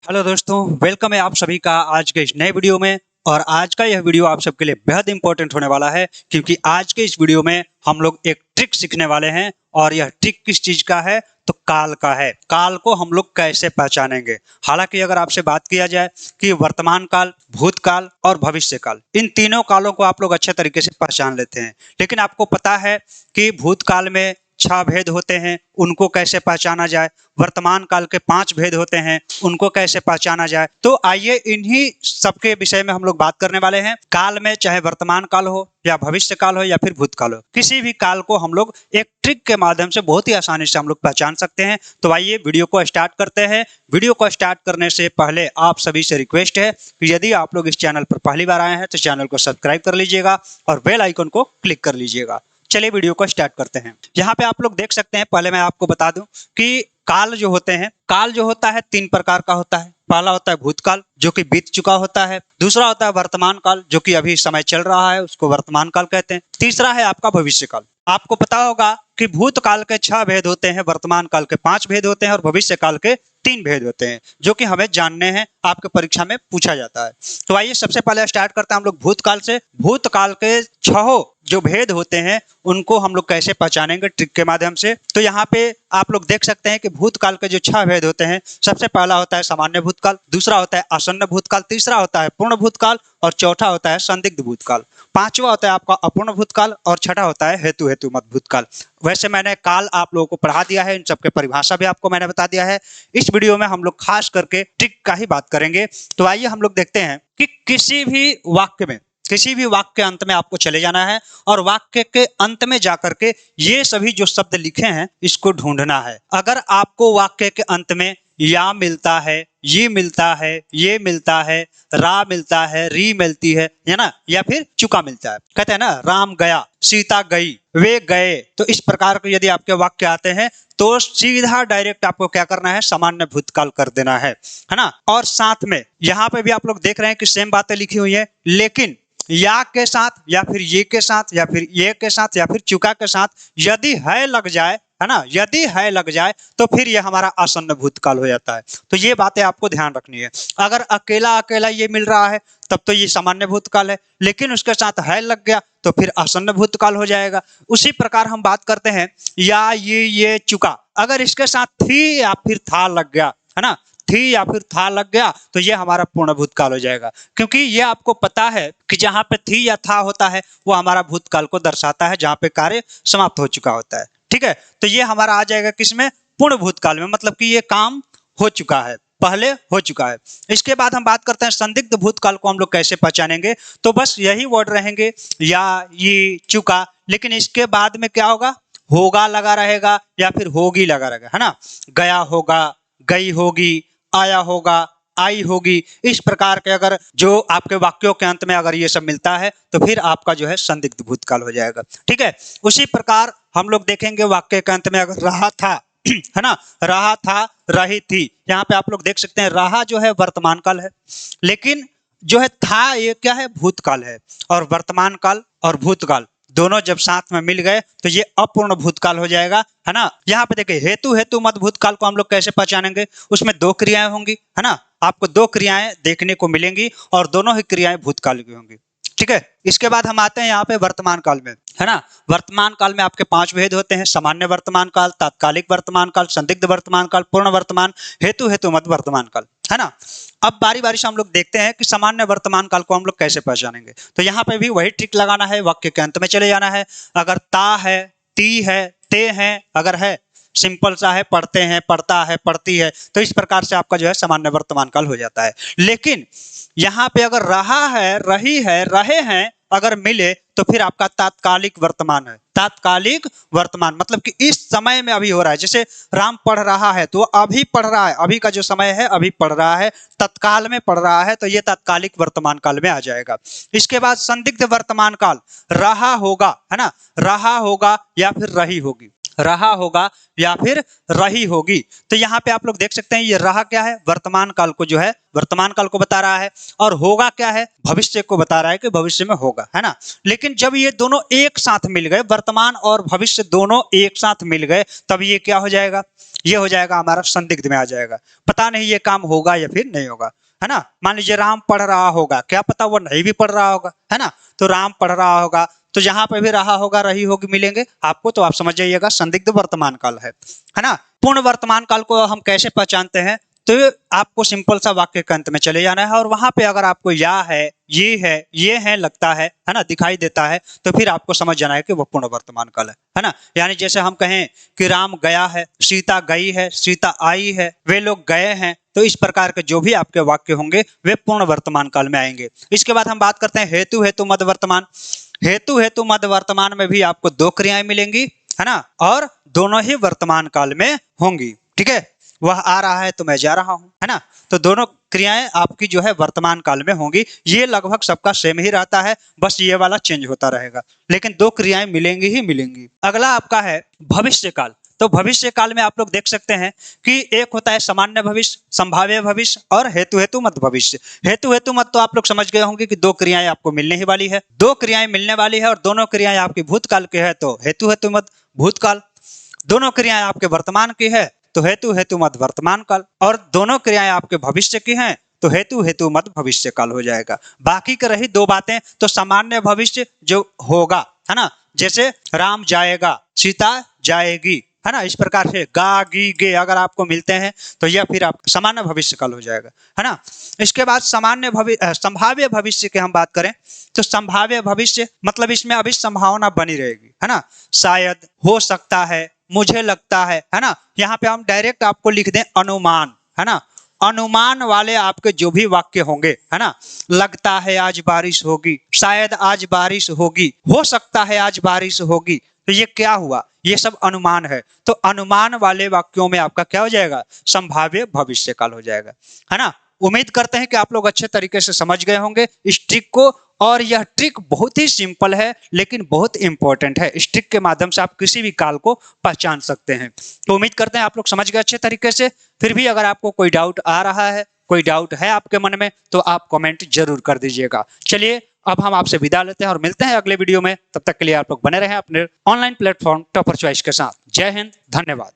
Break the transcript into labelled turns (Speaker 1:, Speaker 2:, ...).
Speaker 1: Hello दोस्तों, welcome है आप सभी का आज के इस नए वीडियो में। और आज का यह वीडियो आप सबके लिए बेहद इंपॉर्टेंट होने वाला है, क्योंकि आज के इस वीडियो में हम लोग एक ट्रिक सीखने वाले हैं। और यह ट्रिक किस चीज का है? तो काल का है। काल को हम लोग कैसे पहचानेंगे? हालांकि अगर आपसे बात किया जाए कि वर्तमान काल, भूतकाल और भविष्य काल, इन तीनों कालों को आप लोग अच्छे तरीके से पहचान लेते हैं। लेकिन आपको पता है कि भूतकाल में 6 भेद होते हैं, उनको कैसे पहचाना जाए? वर्तमान काल के 5 भेद होते हैं, उनको कैसे पहचाना जाए? तो आइए इन्हीं सबके विषय में हम लोग बात करने वाले हैं। काल में चाहे वर्तमान काल हो या भविष्य काल हो या फिर भूतकाल हो, किसी भी काल को हम लोग एक ट्रिक के माध्यम से बहुत ही आसानी से हम लोग पहचान सकते हैं। तो आइए वीडियो को स्टार्ट करते हैं। वीडियो को स्टार्ट करने से पहले आप सभी से रिक्वेस्ट है कि यदि आप लोग इस चैनल पर पहली बार आए हैं तो चैनल को सब्सक्राइब कर लीजिएगा और बेल आइकन को क्लिक कर लीजिएगा। चलिए वीडियो को स्टार्ट करते हैं। यहाँ पे आप लोग देख सकते हैं, पहले मैं आपको बता दूं कि काल जो होते हैं, काल जो होता है 3 प्रकार का होता है। पहला होता है भूतकाल, जो कि बीत चुका होता है। दूसरा होता है वर्तमान काल, जो कि अभी समय चल रहा है, उसको वर्तमान काल कहते हैं। तीसरा है आपका भविष्य काल। आपको पता होगा कि भूतकाल के 6 भेद होते हैं, वर्तमान काल के 5 भेद होते हैं और भविष्य काल के 3 भेद होते हैं, जो कि हमें जानने हैं, आपके परीक्षा में पूछा जाता है। तो आइए सबसे पहले स्टार्ट करते हैं हम लोग भूतकाल से। भूतकाल के 6 जो भेद होते हैं उनको हम लोग कैसे पहचानेंगे ट्रिक के माध्यम से। तो यहाँ पे आप लोग देख सकते हैं कि भूतकाल के जो 6 भेद होते हैं, सबसे पहला होता है सामान्य भूतकाल, दूसरा होता है आसन्न भूतकाल, तीसरा होता है पूर्ण भूतकाल और चौथा होता है संदिग्ध भूतकाल, पांचवा होता है आपका अपूर्ण भूतकाल और छठा होता है हेतु मत भूतकाल। वैसे मैंने काल आप लोगों को पढ़ा दिया है, इन सबके परिभाषा भी आपको मैंने बता दिया है। इस वीडियो में हम लोग खास करके ट्रिक का ही बात करेंगे। तो आइए हम लोग देखते हैं कि किसी भी वाक्य के अंत में आपको चले जाना है और वाक्य के अंत में जाकर के ये सभी जो शब्द लिखे हैं इसको ढूंढना है। अगर आपको वाक्य के अंत में या मिलता है, ये मिलता है, ये मिलता है, रा मिलता है, री मिलती है ना, या फिर चुका मिलता है, कहते हैं ना राम गया, सीता गई, वे गए, तो इस प्रकार के यदि आपके वाक्य आते हैं तो सीधा डायरेक्ट आपको क्या करना है? सामान्य भूतकाल कर देना है ना। और साथ में यहाँ पे भी आप लोग देख रहे हैं कि सेम बातें लिखी हुई है, लेकिन या के साथ या फिर ये के साथ या फिर ये के साथ या फिर चुका के साथ यदि है लग जाए, है ना, यदि है लग जाए तो फिर ये हमारा आसन्न भूतकाल हो जाता है। तो ये बातें आपको ध्यान रखनी है। अगर अकेला अकेला ये मिल रहा है तब तो ये सामान्य भूतकाल है, लेकिन उसके साथ है लग गया तो फिर आसन्न भूतकाल हो जाएगा। उसी प्रकार हम बात करते हैं या ये चुका, अगर इसके साथ थी या फिर था लग गया, है ना, थी या फिर था लग गया तो ये हमारा पूर्ण भूतकाल हो जाएगा। क्योंकि ये आपको पता है कि जहां पे थी या था होता है वो हमारा भूतकाल को दर्शाता है, जहां पे कार्य समाप्त हो चुका होता है। ठीक है, तो ये हमारा आ जाएगा किसमें? पूर्ण भूतकाल में, मतलब कि ये काम हो चुका है, पहले हो चुका है। इसके बाद हम बात करते हैं संदिग्ध भूतकाल को हम लोग कैसे पहचानेंगे। तो बस यही वर्ड रहेंगे, या, ये, चुका, लेकिन इसके बाद में क्या होगा? होगा लगा रहेगा या फिर होगी लगा रहेगा, है ना। गया होगा, गई होगी, आया होगा, आई होगी। इस प्रकार के अगर जो आपके वाक्यों के अंत में अगर ये सब मिलता है तो फिर आपका जो है संदिग्ध भूतकाल हो जाएगा। ठीक है, उसी प्रकार हम लोग देखेंगे वाक्य के अंत में अगर रहा था, है ना, रहा था, रही थी, यहाँ पे आप लोग देख सकते हैं रहा जो है वर्तमान काल है, लेकिन जो है था ये क्या है? भूतकाल है। और वर्तमान काल और भूतकाल दोनों जब साथ में मिल गए तो ये अपूर्ण भूतकाल हो जाएगा, है ना। यहाँ पे देखिए हेतु मत भूतकाल को हम लोग कैसे पहचानेंगे? उसमें 2 क्रियाएं होंगी, है ना, आपको 2 क्रियाएं देखने को मिलेंगी और दोनों ही क्रियाएं भूतकाल की होंगी। ठीक है, इसके बाद हम आते हैं यहाँ पे वर्तमान काल में, है ना। वर्तमान काल में आपके 5 भेद होते हैं: सामान्य वर्तमान काल, तात्कालिक वर्तमान काल, संदिग्ध वर्तमान काल, पूर्ण वर्तमान, हेतु मत वर्तमान काल, है ना। अब बारी बारी से हम लोग देखते हैं कि सामान्य वर्तमान काल को हम लोग कैसे पहचानेंगे। तो यहाँ पे भी वही ट्रिक लगाना है, वाक्य के अंत में चले जाना है। अगर ता है, ती है, ते है, अगर है, सिंपल सा है, पढ़ते हैं, पढ़ता है, पढ़ती है, तो इस प्रकार से आपका जो है सामान्य वर्तमान काल हो जाता है। लेकिन यहाँ पे अगर रहा है, रही है, रहे हैं अगर मिले तो फिर आपका तात्कालिक वर्तमान है। तात्कालिक वर्तमान मतलब कि इस समय में अभी हो रहा है। जैसे राम पढ़ रहा है तो अभी पढ़ रहा है, अभी का जो समय है अभी पढ़ रहा है, तत्काल में पढ़ रहा है, तो ये तात्कालिक वर्तमान काल में आ जाएगा। इसके बाद संदिग्ध वर्तमान काल, रहा होगा, है ना, रहा होगा या फिर रही होगी, रहा होगा या फिर रही होगी। तो यहाँ पे आप लोग देख सकते हैं ये रहा क्या है, वर्तमान काल को जो है वर्तमान काल को बता रहा है, और होगा क्या है, भविष्य को बता रहा है कि भविष्य में होगा, है ना। लेकिन जब ये दोनों एक साथ मिल गए, वर्तमान और भविष्य दोनों एक साथ मिल गए, तब ये क्या हो जाएगा, ये हो जाएगा हमारा संदिग्ध में आ जाएगा। पता नहीं ये काम होगा या फिर नहीं होगा, है ना। मान लीजिए राम पढ़ रहा होगा, क्या पता वो नहीं भी पढ़ रहा होगा, है ना। तो राम पढ़ रहा होगा, तो जहां पे भी रहा होगा रही होगी मिलेंगे आपको, तो आप समझ जाइएगा संदिग्ध वर्तमान काल है ना। पूर्ण वर्तमान काल को हम कैसे पहचानते हैं, तो आपको सिंपल सा वाक्य के अंत में चले जाना है, और वहां पे अगर आपको या है, ये है लगता है ना, दिखाई देता है, तो फिर आपको समझ जाना है कि वो पूर्ण वर्तमान काल है ना। यानी जैसे हम कहें कि राम गया है, सीता गई है, सीता आई है, वे लोग गए हैं, तो इस प्रकार के जो भी आपके वाक्य होंगे वे पूर्ण वर्तमान काल में आएंगे। इसके बाद हम बात करते हैं हेतु हेतु मध्य वर्तमान। हेतु हेतु मध्य वर्तमान में भी आपको दो क्रियाएं मिलेंगी, है ना, और दोनों ही वर्तमान काल में होंगी। ठीक है, वह आ रहा है तो मैं जा रहा हूं, है ना। तो दोनों क्रियाएं आपकी जो है वर्तमान काल में होंगी। ये लगभग सबका सेम ही रहता है, बस ये वाला चेंज होता रहेगा, लेकिन दो क्रियाएं मिलेंगी ही मिलेंगी। अगला आपका है भविष्य काल। तो भविष्य काल में आप लोग देख सकते हैं कि एक होता है सामान्य भविष्य, संभाव्य भविष्य और हेतु हेतु मत भविष्य। हेतु हेतु मत तो आप लोग समझ गए होंगे कि दो क्रियाएं आपको मिलने ही वाली है, दो क्रियाएं मिलने वाली है, और दोनों क्रियाएं आपकी भूतकाल की है तो हेतु हेतु मत भूतकाल, दोनों क्रियाएं आपके वर्तमान की है तो हेतु हेतु मत वर्तमान काल, और दोनों क्रियाएं आपके भविष्य की हैं तो हेतु हेतु मत भविष्य काल हो जाएगा। बाकी के रही दो बातें, तो सामान्य भविष्य जो होगा, है ना, जैसे राम जाएगा, सीता जाएगी, है ना, इस प्रकार से गा गी गे अगर आपको मिलते हैं तो यह फिर आप सामान्य भविष्य काल हो जाएगा, है ना। इसके बाद संभाव्य भविष्य की हम बात करें तो संभाव्य भविष्य मतलब इसमें अभी संभावना बनी रहेगी, है ना। शायद, हो सकता है, मुझे लगता है ना। यहाँ पे हम डायरेक्ट आपको लिख दें अनुमान, है ना। अनुमान वाले आपके जो भी वाक्य होंगे, है ना, लगता है आज बारिश होगी, शायद आज बारिश होगी, हो सकता है आज बारिश होगी, तो ये क्या हुआ, ये सब अनुमान है। तो अनुमान वाले वाक्यों में आपका क्या हो जाएगा, संभाव्य भविष्य काल हो जाएगा, है ना। उम्मीद करते हैं कि आप लोग अच्छे तरीके से समझ गए होंगे इस ट्रिक को, और यह ट्रिक बहुत ही सिंपल है लेकिन बहुत इंपॉर्टेंट है। इस ट्रिक के माध्यम से आप किसी भी काल को पहचान सकते हैं। तो उम्मीद करते हैं आप लोग समझ गए अच्छे तरीके से। फिर भी अगर आपको कोई डाउट आ रहा है, कोई डाउट है आपके मन में, तो आप कमेंट जरूर कर दीजिएगा। चलिए अब हम आपसे विदा लेते हैं और मिलते हैं अगले वीडियो में। तब तक के लिए आप लोग बने रहें अपने ऑनलाइन प्लेटफॉर्म टॉपर चॉइस के साथ। जय हिंद, धन्यवाद।